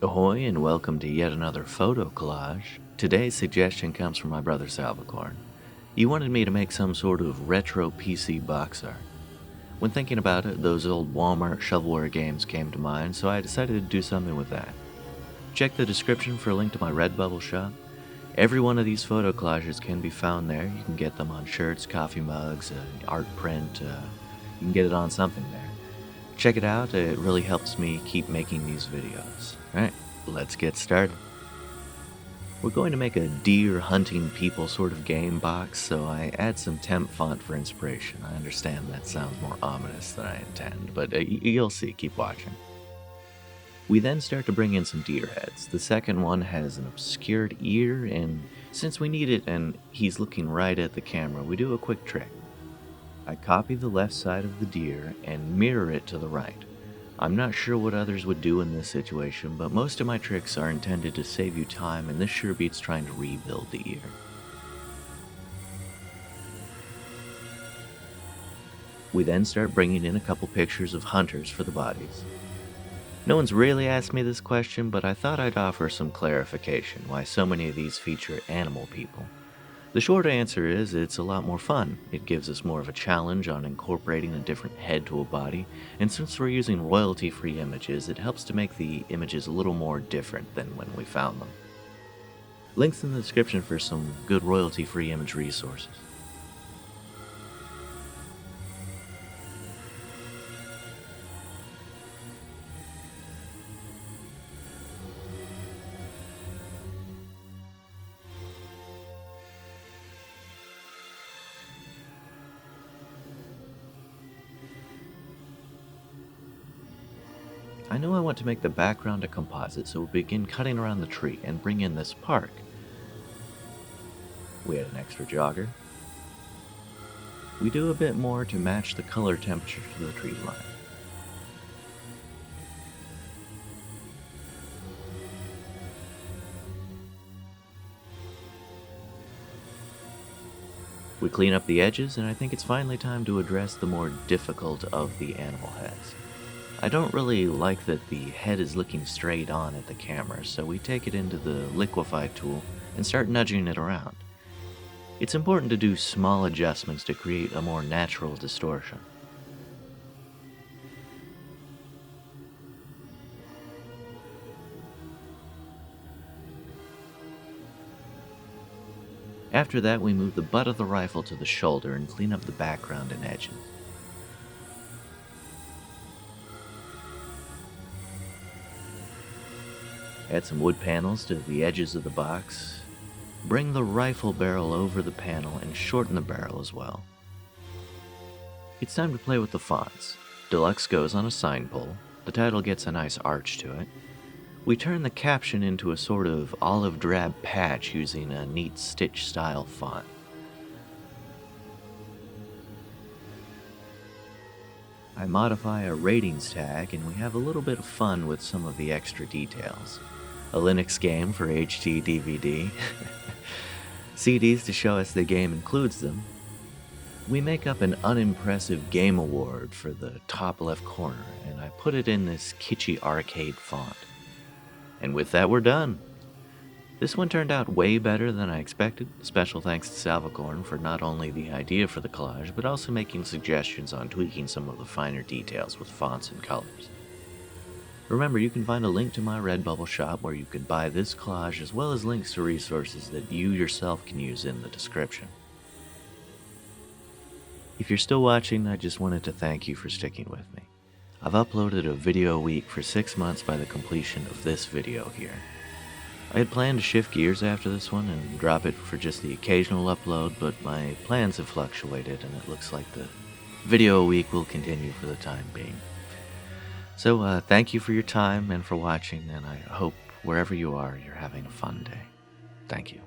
Ahoy and welcome to yet another photo collage. Today's suggestion comes from my brother Salvacorn. He wanted me to make some sort of retro PC box art. When thinking about it, those old Walmart shovelware games came to mind, so I decided to do something with that. Check the description for a link to my Redbubble shop. Every one of these photo collages can be found there. You can get them on shirts, coffee mugs, art print. You can get it on something there. Check it out, it really helps me keep making these videos. Alright, let's get started. We're going to make a deer hunting people sort of game box, so I add some temp font for inspiration. I understand that sounds more ominous than I intend, but you'll see, keep watching. We then start to bring in some deer heads. The second one has an obscured ear, and since we need it and he's looking right at the camera, we do a quick trick. I copy the left side of the deer and mirror it to the right. I'm not sure what others would do in this situation, but most of my tricks are intended to save you time, and this sure beats trying to rebuild the ear. We then start bringing in a couple pictures of hunters for the bodies. No one's really asked me this question, but I thought I'd offer some clarification why so many of these feature animal people. The short answer is it's a lot more fun. It gives us more of a challenge on incorporating a different head to a body, and since we're using royalty-free images, it helps to make the images a little more different than when we found them. Links in the description for some good royalty-free image resources. I know I want to make the background a composite, so we'll begin cutting around the tree and bring in this park. We add an extra jogger. We do a bit more to match the color temperature to the tree line. We clean up the edges, and I think it's finally time to address the more difficult of the animal heads. I don't really like that the head is looking straight on at the camera, so we take it into the liquefy tool and start nudging it around. It's important to do small adjustments to create a more natural distortion. After that, we move the butt of the rifle to the shoulder and clean up the background and edges. Add some wood panels to the edges of the box. Bring the rifle barrel over the panel and shorten the barrel as well. It's time to play with the fonts. Deluxe goes on a sign pole. The title gets a nice arch to it. We turn the caption into a sort of olive drab patch using a neat stitch style font. I modify a ratings tag and we have a little bit of fun with some of the extra details. A Linux game for HD DVD, CDs to show us the game includes them. We make up an unimpressive game award for the top left corner, and I put it in this kitschy arcade font. And with that, we're done. This one turned out way better than I expected. Special thanks to Salvacorn for not only the idea for the collage, but also making suggestions on tweaking some of the finer details with fonts and colors. Remember, you can find a link to my Redbubble shop where you can buy this collage as well as links to resources that you yourself can use in the description. If you're still watching, I just wanted to thank you for sticking with me. I've uploaded a video a week for 6 months by the completion of this video here. I had planned to shift gears after this one and drop it for just the occasional upload, but my plans have fluctuated and it looks like the video a week will continue for the time being. So thank you for your time and for watching, and I hope wherever you are, you're having a fun day. Thank you.